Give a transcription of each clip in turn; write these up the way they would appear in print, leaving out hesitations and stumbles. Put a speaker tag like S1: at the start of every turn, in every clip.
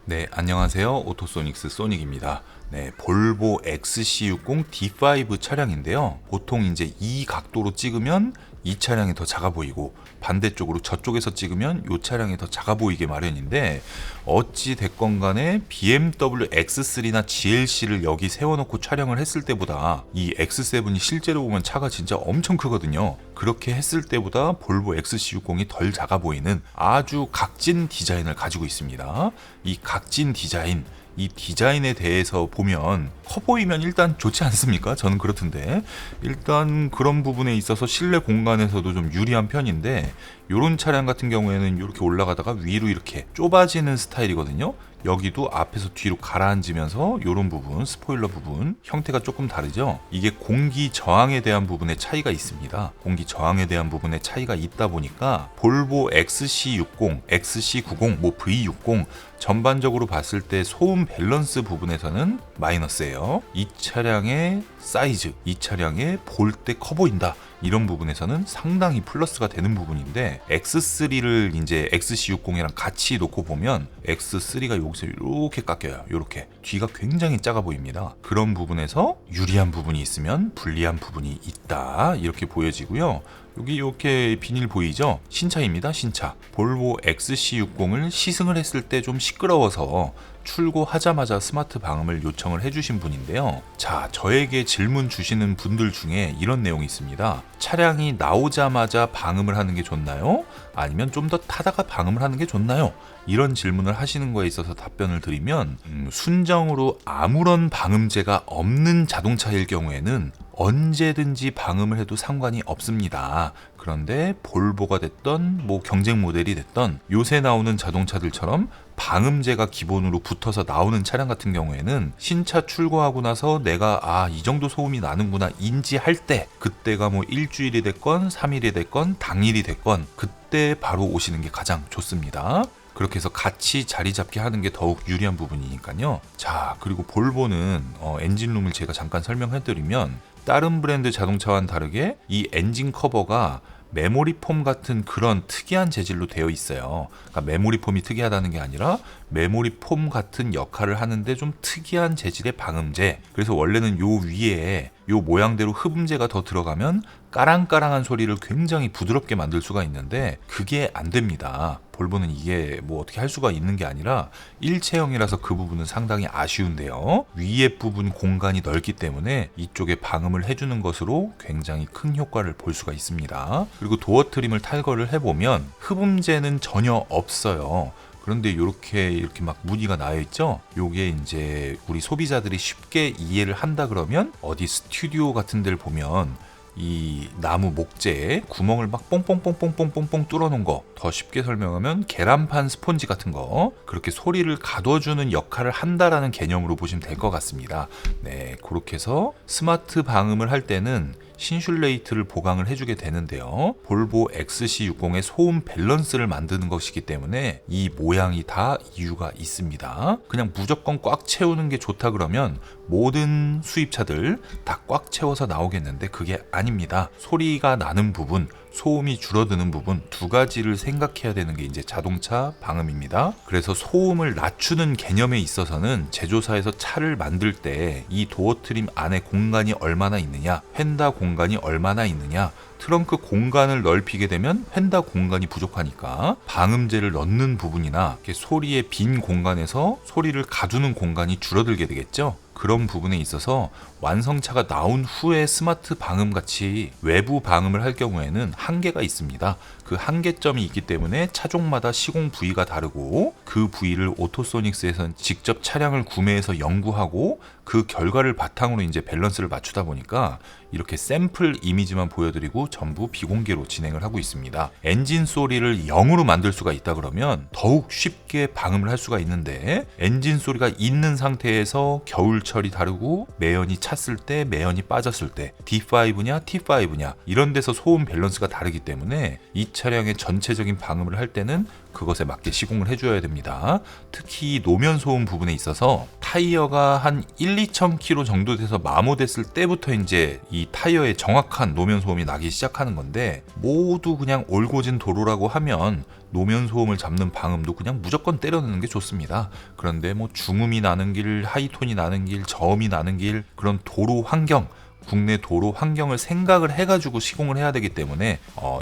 S1: 네, 안녕하세요. 오토소닉스 소닉입니다. 네, 볼보 XC60 D5 차량인데요. 보통 이제 이 각도로 찍으면 이 차량이 더 작아 보이고 반대쪽으로 저쪽에서 찍으면 이 차량이 더 작아 보이게 마련인데, 어찌 됐건 간에 BMW X3나 GLC를 여기 세워놓고 촬영을 했을 때보다 이 X7이 실제로 보면 차가 진짜 엄청 크거든요. 그렇게 했을 때보다 볼보 XC60이 덜 작아 보이는 아주 각진 디자인을 가지고 있습니다. 이 각진 디자인, 이 디자인에 대해서 보면 커 보이면 일단 좋지 않습니까? 저는 그렇던데, 일단 그런 부분에 있어서 실내 공간에서도 좀 유리한 편인데, 이런 차량 같은 경우에는 이렇게 올라가다가 위로 이렇게 좁아지는 스타일이거든요. 여기도 앞에서 뒤로 가라앉으면서 이런 부분, 스포일러 부분 형태가 조금 다르죠. 이게 공기 저항에 대한 부분의 차이가 있습니다. 공기 저항에 대한 부분의 차이가 있다 보니까 볼보 XC60, XC90, 뭐 V60 전반적으로 봤을 때 소음 밸런스 부분에서는 마이너스예요. 이 차량의 사이즈, 이 차량의 볼 때 커 보인다, 이런 부분에서는 상당히 플러스가 되는 부분인데, X3를 이제 XC60이랑 같이 놓고 보면 X3가 여기서 이렇게 깎여요. 이렇게 뒤가 굉장히 작아 보입니다. 그런 부분에서 유리한 부분이 있으면 불리한 부분이 있다, 이렇게 보여지고요. 여기 이렇게 비닐 보이죠? 신차입니다. 신차. 볼보 XC60을 시승을 했을 때 좀 시끄러워서 출고하자마자 스마트 방음을 요청을 해주신 분인데요. 자, 저에게 질문 주시는 분들 중에 이런 내용이 있습니다. 차량이 나오자마자 방음을 하는 게 좋나요? 아니면 좀 더 타다가 방음을 하는 게 좋나요? 이런 질문을 하시는 거에 있어서 답변을 드리면, 순정으로 아무런 방음제가 없는 자동차일 경우에는 언제든지 방음을 해도 상관이 없습니다. 그런데 볼보가 됐던 뭐 경쟁 모델이 됐던 요새 나오는 자동차들처럼 방음제가 기본으로 붙어서 나오는 차량 같은 경우에는 신차 출고하고 나서 내가 이 정도 소음이 나는구나 인지할 때, 그때가 뭐 일주일이 됐건 3일이 됐건 당일이 됐건 그때 바로 오시는 게 가장 좋습니다. 그렇게 해서 같이 자리 잡게 하는 게 더욱 유리한 부분이니까요. 자, 그리고 볼보는 엔진룸을 제가 잠깐 설명해드리면, 다른 브랜드 자동차와는 다르게 이 엔진 커버가 메모리 폼 같은 그런 특이한 재질로 되어 있어요. 그러니까 메모리 폼이 특이하다는 게 아니라 메모리 폼 같은 역할을 하는데 좀 특이한 재질의 방음제. 그래서 원래는 요 위에 요 모양대로 흡음재가 더 들어가면 까랑까랑한 소리를 굉장히 부드럽게 만들 수가 있는데, 그게 안 됩니다. 볼보는 이게 뭐 어떻게 할 수가 있는 게 아니라 일체형이라서 그 부분은 상당히 아쉬운데요. 위에 부분 공간이 넓기 때문에 이쪽에 방음을 해주는 것으로 굉장히 큰 효과를 볼 수가 있습니다. 그리고 도어 트림을 탈거를 해보면 흡음재는 전혀 없어요. 그런데 이렇게 막 무늬가 나여 있죠. 요게 이제 우리 소비자들이 쉽게 이해를 한다 그러면, 어디 스튜디오 같은 데를 보면 이 나무 목재에 구멍을 막 뽕뽕뽕뽕뽕뽕뽕 뚫어놓은 거, 더 쉽게 설명하면 계란판 스폰지 같은 거, 그렇게 소리를 가둬주는 역할을 한다라는 개념으로 보시면 될 것 같습니다. 네, 그렇게 해서 스마트 방음을 할 때는 신슐레이트를 보강을 해주게 되는데요. 볼보 XC60의 소음 밸런스를 만드는 것이기 때문에 이 모양이 다 이유가 있습니다. 그냥 무조건 꽉 채우는 게 좋다 그러면 모든 수입차들 다 꽉 채워서 나오겠는데, 그게 아닙니다. 소리가 나는 부분, 소음이 줄어드는 부분 두 가지를 생각해야 되는 게 이제 자동차 방음입니다. 그래서 소음을 낮추는 개념에 있어서는 제조사에서 차를 만들 때 이 도어 트림 안에 공간이 얼마나 있느냐, 휀다 공간이 얼마나 있느냐, 트렁크 공간을 넓히게 되면 휀다 공간이 부족하니까 방음제를 넣는 부분이나 소리의 빈 공간에서 소리를 가두는 공간이 줄어들게 되겠죠. 그런 부분에 있어서 완성차가 나온 후에 스마트 방음 같이 외부 방음을 할 경우에는 한계가 있습니다. 그 한계점이 있기 때문에 차종마다 시공 부위가 다르고, 그 부위를 오토소닉스에서는 직접 차량을 구매해서 연구하고 그 결과를 바탕으로 이제 밸런스를 맞추다 보니까 이렇게 샘플 이미지만 보여드리고 전부 비공개로 진행을 하고 있습니다. 엔진 소리를 0으로 만들 수가 있다 그러면 더욱 쉽게 방음을 할 수가 있는데, 엔진 소리가 있는 상태에서 겨울철이 다르고 매연이 찼을 때, 매연이 빠졌을 때, D5냐 T5냐 이런 데서 소음 밸런스가 다르기 때문에 이 차량의 전체적인 방음을 할 때는 그것에 맞게 시공을 해줘야 됩니다. 특히 노면 소음 부분에 있어서 타이어가 한 1-2,000km 정도 돼서 마모됐을 때부터 이제 이 타이어에 정확한 노면 소음이 나기 시작하는 건데, 모두 그냥 올고진 도로라고 하면 노면 소음을 잡는 방음도 그냥 무조건 때려넣는 게 좋습니다. 그런데 뭐 중음이 나는 길, 하이톤이 나는 길, 저음이 나는 길, 그런 도로 환경, 국내 도로 환경을 생각을 해가지고 시공을 해야 되기 때문에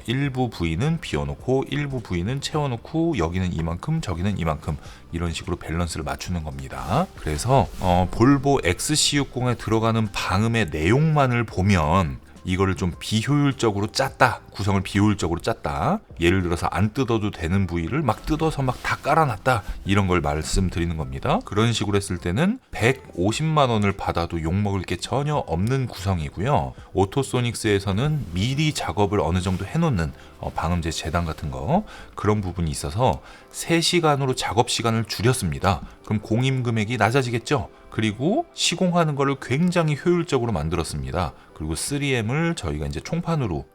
S1: 일부 부위는 비워놓고 일부 부위는 채워놓고 여기는 이만큼 저기는 이만큼 이런 식으로 밸런스를 맞추는 겁니다. 그래서 볼보 XC60에 들어가는 방음의 내용만을 보면 이거를 좀 비효율적으로 짰다, 구성을 비효율적으로 짰다, 예를 들어서 안 뜯어도 되는 부위를 막 뜯어서 막 다 깔아놨다, 이런 걸 말씀드리는 겁니다. 그런 식으로 했을 때는 150만 원을 받아도 욕먹을 게 전혀 없는 구성이고요. 오토소닉스에서는 미리 작업을 어느 정도 해놓는 방음제 재단 같은 거, 그런 부분이 있어서 3시간으로 작업 시간을 줄였습니다. 그럼 공임 금액이 낮아지겠죠? 그리고 시공하는 거를 굉장히 효율적으로 만들었습니다. 그리고 3M을 저희가 이제 총판으로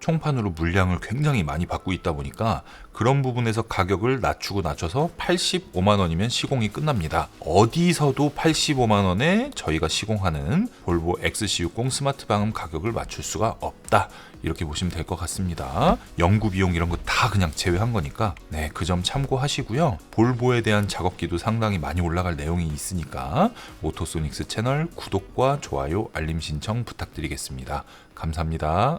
S1: 물량을 굉장히 많이 받고 있다 보니까 그런 부분에서 가격을 낮춰서 85만 원이면 시공이 끝납니다. 어디서도 85만 원에 저희가 시공하는 볼보 XC60 스마트 방음 가격을 맞출 수가 없다, 이렇게 보시면 될 것 같습니다. 연구 비용 이런 거 다 그냥 제외한 거니까 그 점 참고하시고요. 볼보에 대한 작업기도 상당히 많이 올라갈 내용이 있으니까 오토소닉스 채널 구독과 좋아요, 알림 신청 부탁드리겠습니다. 감사합니다.